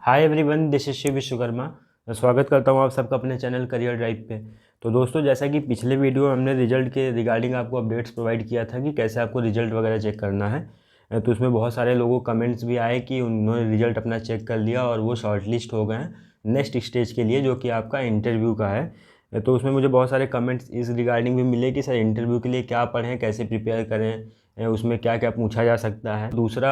Hi everyone, this is Shiv Vishwakarma. मैं स्वागत करता हूँ आप सबका अपने चैनल करियर ड्राइव पे। तो दोस्तों, जैसा कि पिछले वीडियो में हमने रिजल्ट के रिगार्डिंग आपको अपडेट्स प्रोवाइड किया था कि कैसे आपको रिजल्ट वगैरह चेक करना है। तो उसमें बहुत सारे लोगों को कमेंट्स भी आए कि उन्होंने रिजल्ट अपना चेक कर लिया और वो शॉर्टलिस्ट हो गए हैं नेक्स्ट स्टेज के लिए, जो कि आपका इंटरव्यू का है। तो उसमें मुझे बहुत सारे कमेंट्स इस रिगार्डिंग भी मिले कि सर इंटरव्यू के लिए क्या पढ़ें, कैसे प्रिपेयर करें, उसमें क्या क्या पूछा जा सकता है। दूसरा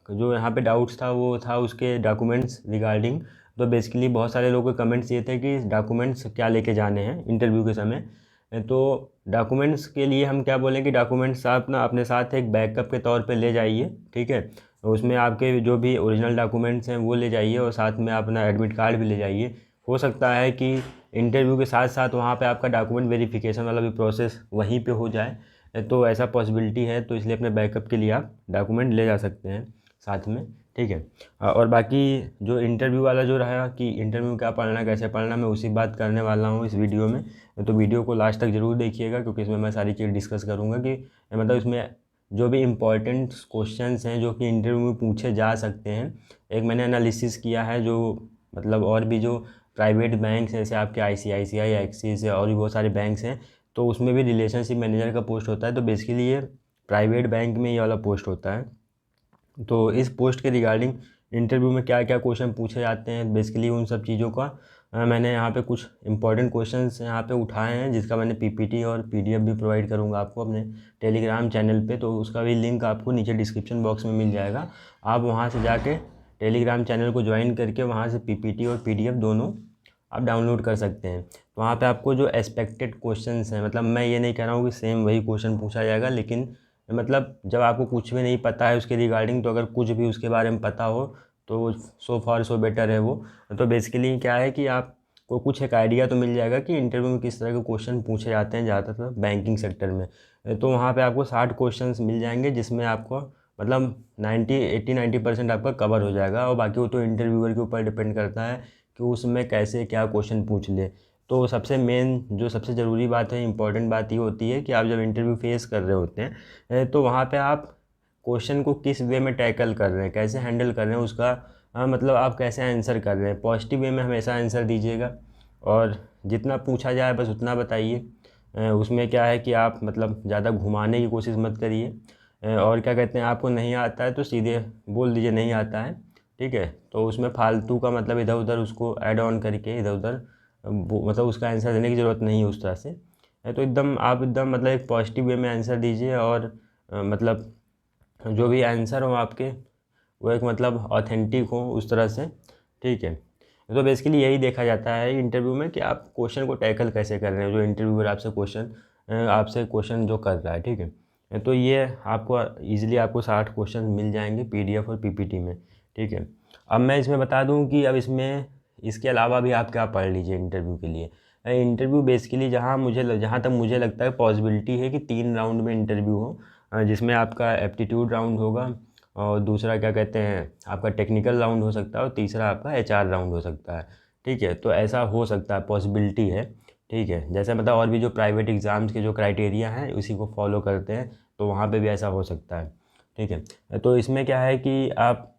जो यहाँ पे डाउट्स था वो था उसके डॉक्यूमेंट्स रिगार्डिंग। तो बेसिकली बहुत सारे लोगों के कमेंट्स ये थे कि डॉक्यूमेंट्स क्या लेके जाने हैं इंटरव्यू के समय। तो डॉक्यूमेंट्स के लिए हम क्या बोलें कि डॉक्यूमेंट्स आप ना अपने साथ एक बैकअप के तौर पे ले जाइए, ठीक है। उसमें आपके जो भी ओरिजिनल डॉक्यूमेंट्स हैं वो ले जाइए और साथ में अपना एडमिट कार्ड भी ले जाइए। हो सकता है कि इंटरव्यू के साथ साथ वहाँ पे आपका डॉक्यूमेंट वेरिफिकेशन वाला भी प्रोसेस वहीं पे हो जाए। तो ऐसा पॉसिबिलिटी है, तो इसलिए अपने बैकअप के लिए आप डॉक्यूमेंट ले जा सकते हैं साथ में, ठीक है। और बाकी जो इंटरव्यू वाला जो रहा कि इंटरव्यू क्या पढ़ना कैसे पढ़ना, मैं उसी बात करने वाला हूँ इस वीडियो में। तो वीडियो को लास्ट तक ज़रूर देखिएगा, क्योंकि इसमें मैं सारी चीज़ डिस्कस करूँगा कि मतलब इसमें जो भी इम्पोर्टेंट क्वेश्चंस हैं जो कि इंटरव्यू में पूछे जा सकते हैं। एक मैंने एनालिसिस किया है जो मतलब और भी जो प्राइवेट बैंक्स हैं जैसे आपके ICICI, एक्सिस और भी बहुत सारे बैंक्स हैं, तो उसमें भी रिलेशनशिप मैनेजर का पोस्ट होता है। तो बेसिकली ये प्राइवेट बैंक में ये वाला पोस्ट होता है। तो इस पोस्ट के रिगार्डिंग इंटरव्यू में क्या क्या क्वेश्चन पूछे जाते हैं, बेसिकली उन सब चीज़ों का मैंने यहाँ पे कुछ इंपॉर्टेंट क्वेश्चंस यहाँ पे उठाए हैं, जिसका मैंने PPT और PDF भी प्रोवाइड करूँगा आपको अपने टेलीग्राम चैनल पे। तो उसका भी लिंक आपको नीचे डिस्क्रिप्शन बॉक्स में मिल जाएगा। आप वहाँ से जाके टेलीग्राम चैनल को ज्वाइन करके वहाँ से PPT और PDF दोनों आप डाउनलोड कर सकते हैं। तो वहाँ पे आपको जो एक्सपेक्टेड क्वेश्चंस हैं, मतलब मैं ये नहीं कह रहा हूँ कि सेम वही क्वेश्चन पूछा जाएगा, लेकिन मतलब जब आपको कुछ भी नहीं पता है उसके रिगार्डिंग, तो अगर कुछ भी उसके बारे में पता हो तो सो फार सो बेटर है वो। तो बेसिकली क्या है कि आपको कुछ एक आइडिया तो मिल जाएगा कि इंटरव्यू में किस तरह के क्वेश्चन पूछे जाते हैं ज़्यादातर बैंकिंग सेक्टर में। तो वहाँ पे आपको 60 क्वेश्चंस मिल जाएंगे, जिसमें आपको मतलब 90 आपका कवर हो जाएगा। और बाकी वो तो इंटरव्यूअर के ऊपर डिपेंड करता है कि उसमें कैसे क्या क्वेश्चन पूछ ले। तो सबसे मेन जो सबसे ज़रूरी बात है, इंपॉर्टेंट बात ये होती है कि आप जब इंटरव्यू फेस कर रहे होते हैं तो वहाँ पे आप क्वेश्चन को किस वे में टैकल कर रहे हैं, कैसे हैंडल कर रहे हैं उसका मतलब आप कैसे आंसर कर रहे हैं। पॉजिटिव वे में हमेशा आंसर दीजिएगा और जितना पूछा जाए बस उतना बताइए। उसमें क्या है कि आप मतलब ज़्यादा घुमाने की कोशिश मत करिए। और क्या कहते हैं, आपको नहीं आता है तो सीधे बोल दीजिए नहीं आता है, ठीक है। तो उसमें फालतू का मतलब इधर उधर उसको ऐड ऑन करके इधर उधर मतलब उसका आंसर देने की ज़रूरत नहीं है उस तरह से। तो एकदम आप एकदम मतलब एक पॉजिटिव वे में आंसर दीजिए और मतलब जो भी आंसर हो आपके वो एक मतलब ऑथेंटिक हो उस तरह से, ठीक है। तो बेसिकली यही देखा जाता है इंटरव्यू में कि आप क्वेश्चन को टैकल कैसे कर रहे हैं, जो इंटरव्यूअर आपसे क्वेश्चन जो कर रहा है, ठीक है। तो ये आपको ईजिली आपको 60 क्वेश्चन मिल जाएंगे PDF और PPT में, ठीक है। अब मैं इसमें बता दूं कि अब इसमें इसके अलावा भी आप क्या पढ़ लीजिए इंटरव्यू के लिए। इंटरव्यू बेसिकली जहाँ तक मुझे लगता है पॉसिबिलिटी है कि 3 राउंड में इंटरव्यू हो, जिसमें आपका एप्टीट्यूड राउंड होगा और दूसरा क्या कहते हैं आपका टेक्निकल राउंड हो सकता है और तीसरा आपका HR राउंड हो सकता है, ठीक है। तो ऐसा हो सकता है, पॉसिबिलिटी है, ठीक है। जैसे मतलब और भी जो प्राइवेट एग्ज़ाम्स के जो क्राइटेरिया हैं उसी को फॉलो करते हैं, तो वहाँ पे भी ऐसा हो सकता है, ठीक है। तो इसमें क्या है कि आप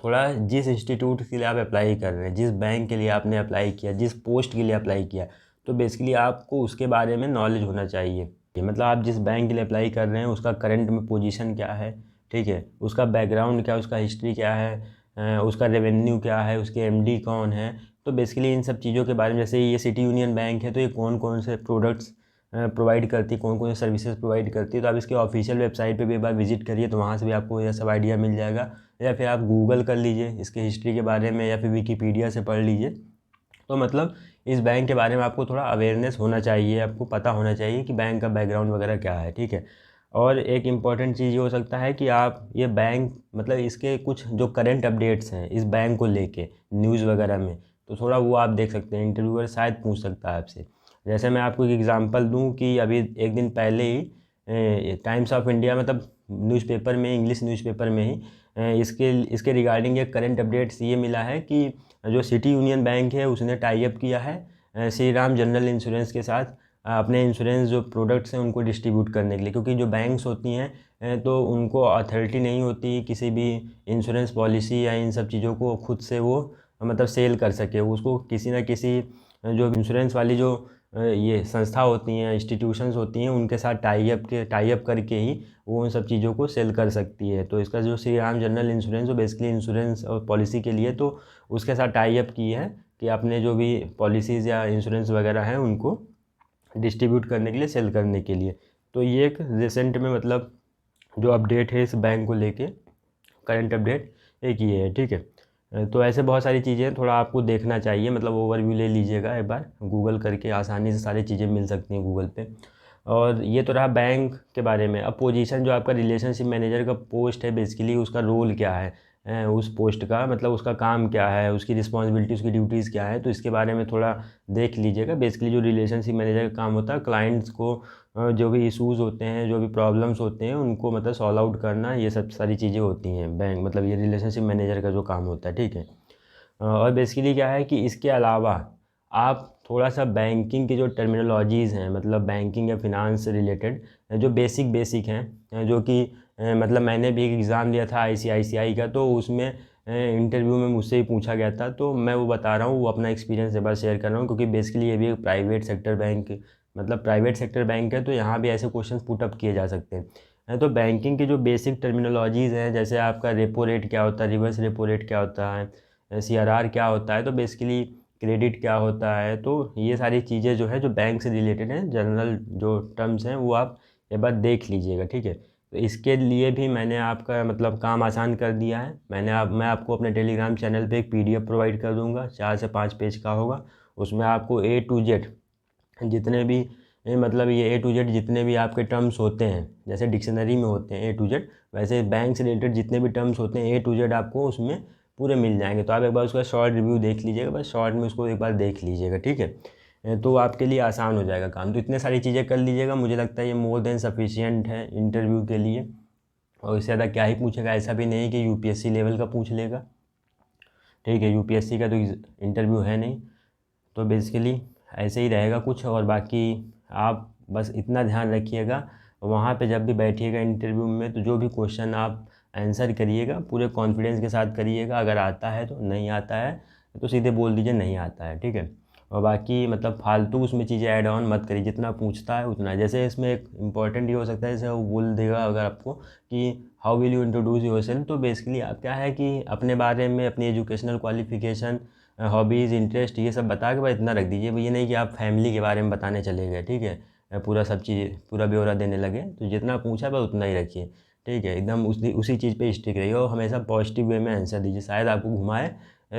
थोड़ा जिस इंस्टीट्यूट के लिए आप अप्लाई कर रहे हैं, जिस बैंक के लिए आपने अप्लाई किया, जिस पोस्ट के लिए अप्लाई किया, तो बेसिकली आपको उसके बारे में नॉलेज होना चाहिए। मतलब आप जिस बैंक के लिए अप्लाई कर रहे हैं उसका करंट में पोजीशन क्या है, ठीक है, उसका बैकग्राउंड क्या है, उसका हिस्ट्री क्या है, उसका रेवेन्यू क्या है, उसके MD कौन है। तो बेसिकली इन सब चीज़ों के बारे में, जैसे ये सिटी यूनियन बैंक है तो ये कौन कौन से प्रोडक्ट्स प्रोवाइड करती है, कौन कौन से सर्विसेज प्रोवाइड करती है, तो आप इसके ऑफिशियल वेबसाइट पे भी एक बार विजिट करिए, तो वहाँ से भी आपको यह सब आइडिया मिल जाएगा। या फिर आप गूगल कर लीजिए इसके हिस्ट्री के बारे में, या फिर विकीपीडिया से पढ़ लीजिए। तो मतलब इस बैंक के बारे में आपको थोड़ा अवेयरनेस होना चाहिए, आपको पता होना चाहिए कि बैंक का बैकग्राउंड वगैरह क्या है, ठीक है। और एक इम्पॉर्टेंट चीज़ ये हो सकता है कि आप ये बैंक मतलब इसके कुछ जो करंट अपडेट्स हैं इस बैंक को लेके न्यूज़ वगैरह में, तो थोड़ा वो आप देख सकते हैं, इंटरव्यूअर शायद पूछ सकता है आपसे। जैसे मैं आपको एक एग्जांपल दूं कि अभी एक दिन पहले ही टाइम्स ऑफ इंडिया मतलब न्यूज़पेपर में, इंग्लिश न्यूज़पेपर में ही इसके रिगार्डिंग एक करंट अपडेट्स ये मिला है कि जो सिटी यूनियन बैंक है उसने टाई अप किया है श्री राम जनरल इंश्योरेंस के साथ, अपने इंश्योरेंस जो प्रोडक्ट्स हैं उनको डिस्ट्रीब्यूट करने के लिए, क्योंकि जो बैंक्स होती हैं तो उनको अथॉरिटी नहीं होती किसी भी इंश्योरेंस पॉलिसी या इन सब चीज़ों को खुद से वो मतलब सेल कर सके। उसको किसी ना किसी जो इंश्योरेंस वाली जो ये संस्था होती हैं, इंस्टीट्यूशंस होती हैं, उनके साथ टाई अप करके ही वो उन सब चीज़ों को सेल कर सकती है। तो इसका जो श्री राम जनरल इंश्योरेंस, वो बेसिकली इंश्योरेंस और पॉलिसी के लिए, तो उसके साथ टाई अप की है कि अपने जो भी पॉलिसीज़ या इंश्योरेंस वगैरह हैं उनको डिस्ट्रीब्यूट करने के लिए, सेल करने के लिए। तो ये एक रिसेंट में मतलब जो अपडेट है इस बैंक को लेके, करंट अपडेट एक ये है, ठीक है। तो ऐसे बहुत सारी चीज़ें थोड़ा आपको देखना चाहिए, मतलब ओवरव्यू ले लीजिएगा एक बार, गूगल करके आसानी से सारी चीज़ें मिल सकती हैं गूगल पे। और ये तो रहा बैंक के बारे में। अब पोजीशन जो आपका रिलेशनशिप मैनेजर का पोस्ट है, बेसिकली उसका रोल क्या है, उस पोस्ट का मतलब उसका काम क्या है, उसकी रिस्पॉन्सिबिलिटी, उसकी ड्यूटीज़ क्या है, तो इसके बारे में थोड़ा देख लीजिएगा। बेसिकली जो रिलेशनशिप मैनेजर का काम होता है, क्लाइंट्स को जो भी इश्यूज़ होते हैं, जो भी प्रॉब्लम्स होते हैं, उनको मतलब सॉल्व आउट करना, ये सब सारी चीज़ें होती हैं बैंक, मतलब ये रिलेशनशिप मैनेजर का जो काम होता है, ठीक है। और बेसिकली क्या है कि इसके अलावा आप थोड़ा सा बैंकिंग की जो टर्मिनोलॉजीज़ हैं, मतलब बैंकिंग या फिनांस से रिलेटेड जो बेसिक हैं, जो कि मतलब मैंने भी एक एग्ज़ाम दिया था आईसीआईसीआई का, तो उसमें इंटरव्यू में मुझसे ही पूछा गया था, तो मैं वो बता रहा हूँ, वो अपना एक्सपीरियंस एक बार शेयर कर रहा हूँ, क्योंकि बेसिकली ये भी एक प्राइवेट सेक्टर बैंक, मतलब प्राइवेट सेक्टर बैंक है, तो यहाँ भी ऐसे क्वेश्चन पुट अप किए जा सकते हैं। तो बैंकिंग की जो बेसिक टर्मिनोलॉजीज़ हैं, जैसे आपका रेपो रेट क्या होता है, रिवर्स रेपो रेट क्या होता है, सीआरआर क्या होता है, तो बेसिकली क्रेडिट क्या होता है, तो ये सारी चीज़ें जो है जो बैंक से रिलेटेड हैं, जनरल जो टर्म्स हैं, वो आप एक बार देख लीजिएगा, ठीक है। तो इसके लिए भी मैंने आपका मतलब काम आसान कर दिया है। मैं आपको अपने टेलीग्राम चैनल पे एक पीडीएफ प्रोवाइड कर दूंगा, 4 से 5 पेज का होगा। उसमें आपको ए टू जेड जितने भी मतलब ये ए टू जेड जितने भी आपके टर्म्स होते हैं, जैसे डिक्शनरी में होते हैं ए टू जेड, वैसे बैंक से रिलेटेड जितने भी टर्म्स होते हैं ए टू जेड आपको उसमें पूरे मिल जाएंगे। तो आप एक बार उसका शॉर्ट रिव्यू देख लीजिएगा, बस शॉर्ट में उसको एक बार देख लीजिएगा, ठीक है। तो आपके लिए आसान हो जाएगा काम। तो इतने सारी चीज़ें कर लीजिएगा, मुझे लगता है ये मोर देन सफिशियंट है इंटरव्यू के लिए। और इससे ज़्यादा क्या ही पूछेगा, ऐसा भी नहीं कि यूपीएससी लेवल का पूछ लेगा, ठीक है। यूपीएससी का तो इंटरव्यू है नहीं, तो बेसिकली ऐसे ही रहेगा कुछ। और बाकी आप बस इतना ध्यान रखिएगा, वहाँ पे जब भी बैठिएगा इंटरव्यू में, तो जो भी क्वेश्चन आप आंसर करिएगा पूरे कॉन्फिडेंस के साथ करिएगा। अगर आता है तो, नहीं आता है तो सीधे बोल दीजिए नहीं आता है, ठीक है। और बाकी मतलब फालतू उसमें चीज़ें ऐड ऑन मत करिए, जितना पूछता है उतना। जैसे इसमें एक इम्पॉर्टेंट ये हो सकता है, जैसे वो बोल देगा अगर आपको कि how will you introduce yourself, तो बेसिकली आप क्या है कि अपने बारे में, अपनी एजुकेशनल क्वालिफिकेशन, हॉबीज़, इंटरेस्ट, ये सब बता के बस इतना रख दीजिए। ये नहीं कि आप फैमिली के बारे में बताने चले गए, ठीक है, पूरा सब चीज़ पूरा ब्यौरा देने लगे। तो जितना पूछा बस उतना ही रखिए, ठीक है। एकदम उसी चीज़ पे स्टिक रहिए और हमेशा पॉजिटिव वे में आंसर दीजिए। शायद आपको घुमाए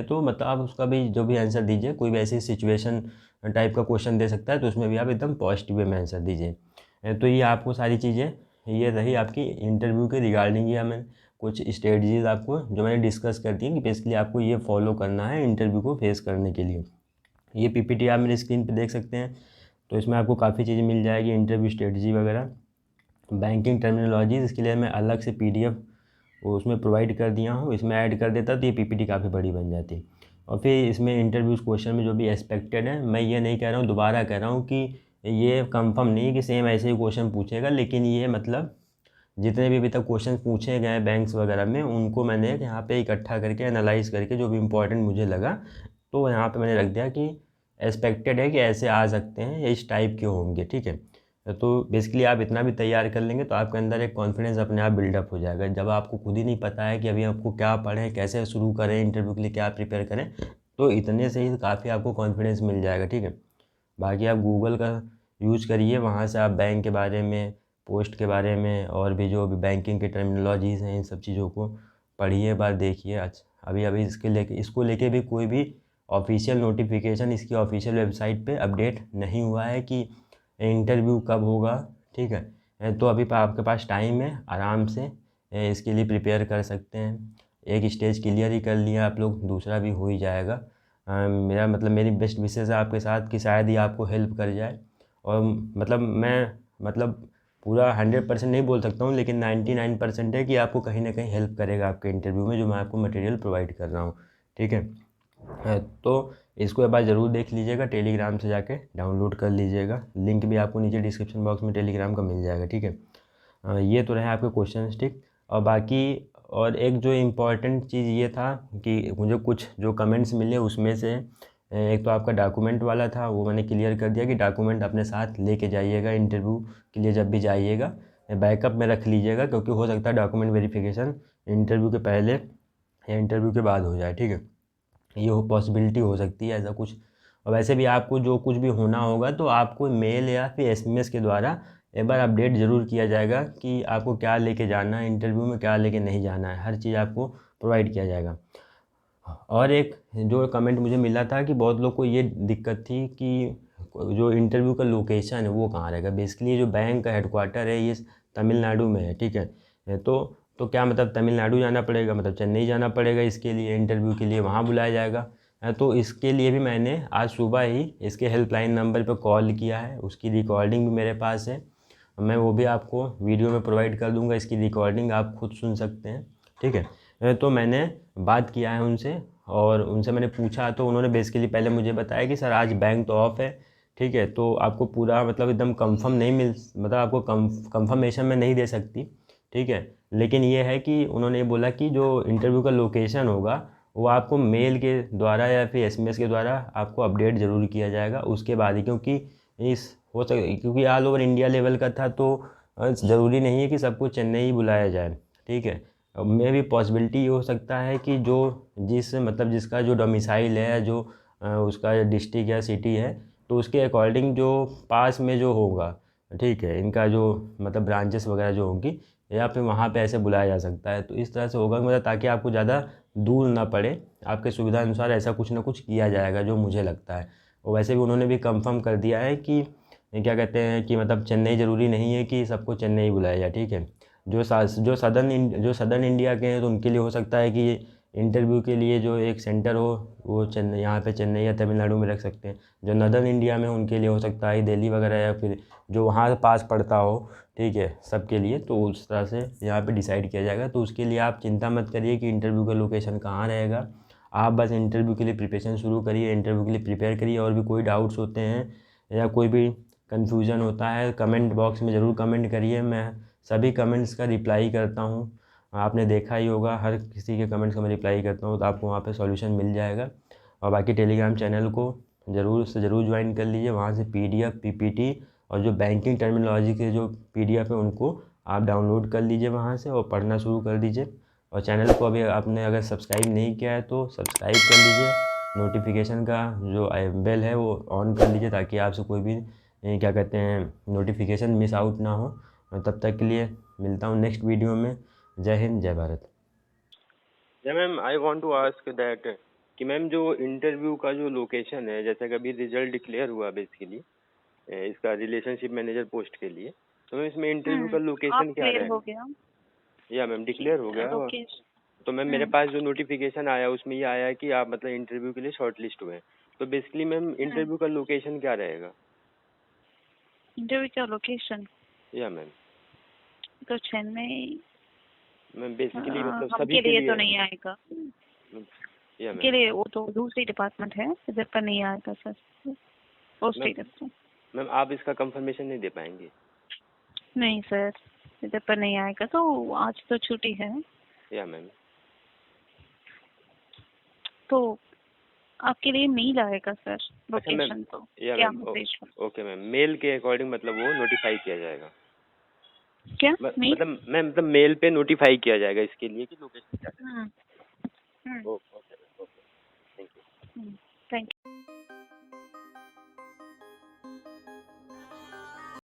तो मतलब आप उसका भी जो भी आंसर दीजिए, कोई भी ऐसी सिचुएशन टाइप का क्वेश्चन दे सकता है, तो उसमें भी आप एकदम पॉजिटिव वे में आंसर दीजिए। तो ये आपको सारी चीज़ें, ये रही आपकी इंटरव्यू के रिगार्डिंग। ये हमें कुछ स्ट्रेटजीज़ आपको जो मैंने डिस्कस कर दी हैं कि बेसिकली आपको ये फॉलो करना है इंटरव्यू को फेस करने के लिए। ये पीपीटी आप मेरी स्क्रीन पे देख सकते हैं, तो इसमें आपको काफ़ी चीज़ें मिल जाएगी, इंटरव्यू स्ट्रेटजी वगैरह, बैंकिंग टर्मिनोलॉजीज़। इसके लिए मैं अलग से पीडीएफ वो उसमें प्रोवाइड कर दिया हूँ, इसमें ऐड कर देता तो ये पीपीटी काफ़ी बड़ी बन जाती। और फिर इसमें इंटरव्यूज़ क्वेश्चन में जो भी एक्सपेक्टेड है, मैं ये नहीं कह रहा हूँ, दोबारा कह रहा हूँ कि ये कंफर्म नहीं है कि सेम ऐसे ही क्वेश्चन पूछेगा, लेकिन ये मतलब जितने भी अभी तक क्वेश्चन पूछे गए बैंक्स वगैरह में, उनको मैंने यहाँ पे इकट्ठा करके एनालाइज करके जो भी इम्पोर्टेंट मुझे लगा, तो यहाँ पे मैंने रख दिया कि एक्सपेक्टेड है कि ऐसे आ सकते हैं, इस टाइप के होंगे, ठीक है। तो बेसिकली आप इतना भी तैयार कर लेंगे तो आपके अंदर एक कॉन्फिडेंस अपने आप बिल्डअप हो जाएगा। जब आपको खुद ही नहीं पता है कि अभी आपको क्या पढ़ें, कैसे शुरू करें, इंटरव्यू के लिए क्या प्रिपेयर करें, तो इतने से ही काफ़ी आपको कॉन्फिडेंस मिल जाएगा, ठीक है। बाकी आप गूगल का यूज करिए, वहाँ से आप बैंक के बारे में, पोस्ट के बारे में, और भी जो भी बैंकिंग के टर्मिनोलॉजीज़ हैं, इन सब चीज़ों को पढ़िए, बार देखिए। अच्छा, अभी इसको लेके भी कोई भी ऑफिशियल नोटिफिकेशन इसकी ऑफिशियल वेबसाइट पे अपडेट नहीं हुआ है कि इंटरव्यू कब होगा, ठीक है। तो अभी आपके पास टाइम है, आराम से इसके लिए प्रिपेयर कर सकते हैं। एक स्टेज क्लियर ही कर लिया आप लोग, दूसरा भी हो ही जाएगा। मेरा मतलब मेरी बेस्ट विशेज़ है आपके साथ कि शायद ही आपको हेल्प कर जाए। और मतलब मैं मतलब पूरा 100% नहीं बोल सकता हूँ, लेकिन 99% है कि आपको कहीं ना कहीं हेल्प करेगा आपके इंटरव्यू में, जो मैं आपको मटेरियल प्रोवाइड कर रहा हूँ, ठीक है। तो इसको एक बार ज़रूर देख लीजिएगा, टेलीग्राम से जाके डाउनलोड कर लीजिएगा। लिंक भी आपको नीचे डिस्क्रिप्शन बॉक्स में टेलीग्राम का मिल जाएगा, ठीक है। ये तो रहे आपके क्वेश्चन ठीक। और बाकी और एक जो इम्पॉर्टेंट चीज़ ये था कि मुझे कुछ जो कमेंट्स मिले उसमें से एक तो आपका डॉक्यूमेंट वाला था, वो मैंने क्लियर कर दिया कि डॉक्यूमेंट अपने साथ लेके जाइएगा इंटरव्यू के लिए, जब भी जाइएगा बैकअप में रख लीजिएगा, क्योंकि हो सकता है डॉक्यूमेंट वेरिफिकेशन इंटरव्यू के पहले या इंटरव्यू के बाद हो जाए, ठीक है। ये हो पॉसिबिलिटी हो सकती है ऐसा कुछ। और वैसे भी आपको जो कुछ भी होना होगा तो आपको मेल या फिर एसएमएस के द्वारा एक बार अपडेट ज़रूर किया जाएगा कि आपको क्या लेके जाना है इंटरव्यू में, क्या लेके नहीं जाना है, हर चीज़ आपको प्रोवाइड किया जाएगा। और एक जो कमेंट मुझे मिला था कि बहुत लोग को ये दिक्कत थी कि जो इंटरव्यू का लोकेशन है वो कहाँ रहेगा। बेसिकली जो बैंक का हेडक्वार्टर है ये तमिलनाडु में है, ठीक है। तो क्या मतलब तमिलनाडु जाना पड़ेगा, मतलब चेन्नई जाना पड़ेगा इसके लिए, इंटरव्यू के लिए वहाँ बुलाया जाएगा। तो इसके लिए भी मैंने आज सुबह ही इसके हेल्पलाइन नंबर पर कॉल किया है, उसकी रिकॉर्डिंग भी मेरे पास है, मैं वो भी आपको वीडियो में प्रोवाइड कर दूंगा। इसकी रिकॉर्डिंग आप खुद सुन सकते हैं, ठीक है। तो मैंने बात किया है उनसे और उनसे मैंने पूछा तो उन्होंने बेसिकली पहले मुझे बताया कि सर आज बैंक तो ऑफ है, ठीक है, तो आपको पूरा मतलब एकदम कंफर्म नहीं मतलब आपको कंफर्मेशन में नहीं दे सकती, ठीक है। लेकिन ये है कि उन्होंने ये बोला कि जो इंटरव्यू का लोकेशन होगा वो आपको मेल के द्वारा या फिर एसएमएस के द्वारा आपको अपडेट ज़रूर किया जाएगा उसके बाद ही, क्योंकि इस हो सके क्योंकि ऑल ओवर इंडिया लेवल का था तो ज़रूरी नहीं है कि सबको चेन्नई ही बुलाया जाए, ठीक है। में भी पॉसिबिलिटी ये हो सकता है कि जो मतलब जिसका जो डोमिसाइल है, जो उसका डिस्ट्रिक्ट या सिटी है, तो उसके अकॉर्डिंग जो पास में जो होगा, ठीक है, इनका जो मतलब ब्रांचेस वगैरह जो होंगी या फिर वहाँ पे ऐसे बुलाया जा सकता है। तो इस तरह से होगा मतलब ताकि आपको ज़्यादा दूर ना पड़े, आपके सुविधा अनुसार ऐसा कुछ ना कुछ किया जाएगा जो मुझे लगता है। और वैसे भी उन्होंने भी कंफर्म कर दिया है कि क्या कहते हैं कि मतलब चेन्नई ज़रूरी नहीं है कि सबको चेन्नई बुलाया जाए, ठीक है। जो सदर्न इंडिया के हैं तो उनके लिए हो सकता है कि इंटरव्यू के लिए जो एक सेंटर हो वो चेन्नई, यहाँ पे चेन्नई या तमिलनाडु में रख सकते हैं। जो नदर्न इंडिया में उनके लिए हो सकता है दिल्ली वगैरह या फिर जो वहाँ पास पड़ता हो, ठीक है, सबके लिए तो उस तरह से यहाँ पे डिसाइड किया जाएगा। तो उसके लिए आप चिंता मत करिए कि इंटरव्यू का लोकेशन कहाँ रहेगा, आप बस इंटरव्यू के लिए प्रिपरेशन शुरू करिए, इंटरव्यू के लिए प्रिपेयर करिए। और भी कोई डाउट्स होते हैं या कोई भी कन्फ्यूज़न होता है कमेंट बॉक्स में ज़रूर कमेंट करिए, मैं सभी कमेंट्स का रिप्लाई करता हूँ। आपने देखा ही होगा हर किसी के कमेंट्स का मैं रिप्लाई करता हूँ, तो आपको वहाँ पे सॉल्यूशन मिल जाएगा। और बाकी टेलीग्राम चैनल को ज़रूर से ज़रूर ज्वाइन कर लीजिए, वहाँ से पीडीएफ पीपीटी और जो बैंकिंग टर्मिनोलॉजी के जो पीडीएफ है उनको आप डाउनलोड कर लीजिए वहाँ से और पढ़ना शुरू कर दीजिए। और चैनल को अभी आपने अगर सब्सक्राइब नहीं किया है तो सब्सक्राइब कर लीजिए, नोटिफिकेशन का जो बेल है वो ऑन कर लीजिए ताकि आपसे कोई भी क्या कहते हैं नोटिफिकेशन मिस आउट ना हो। तब तक के लिए मिलता हूँ नेक्स्ट वीडियो में। जय हिंद, जय भारत। जय ma'am, I want to ask that कि मैम जो इंटरव्यू का जो लोकेशन है, जैसे कि अभी रिजल्ट डिक्लेयर हुआ बेसिकली इसका रिलेशनशिप मैनेजर पोस्ट के लिए, तो मैम इसमें इंटरव्यू का लोकेशन क्या क्लियर हो रहेगा? गया या मैम डिक्लेयर हो गया? लोकेशन। तो मैम मेरे पास जो नोटिफिकेशन आया उसमें ये आया कि आप मतलब इंटरव्यू के लिए शॉर्ट लिस्ट हुए हैं। तो बेसिकली मैम इंटरव्यू का लोकेशन क्या रहेगा? इंटरव्यू का लोकेशन या मैम तो चेन्नई मैम बेसिकली मतलब सभी हमके के लिए लिए तो नहीं आएगा, या के मैम लिए वो तो दूसरी डिपार्टमेंट है, इधर पर नहीं आएगा सर, वो स्टेटस तो मैम आप इसका कंफर्मेशन नहीं दे पाएंगे? नहीं सर, इधर पर नहीं आएगा। तो आज तो छुट्टी है, या मैम तो आपके लिए मेल आएगा सर अच्छा मैम, लोकेशन तो या क्या ma'am message okay ma'am, mail के अकॉर्डिंग मतलब वो नोटिफाई किया जाएगा? क्या मेल? मतलब मैम मतलब मेल पे नोटिफाई किया जाएगा इसके लिए कि लोकेशन क्या हम्म है?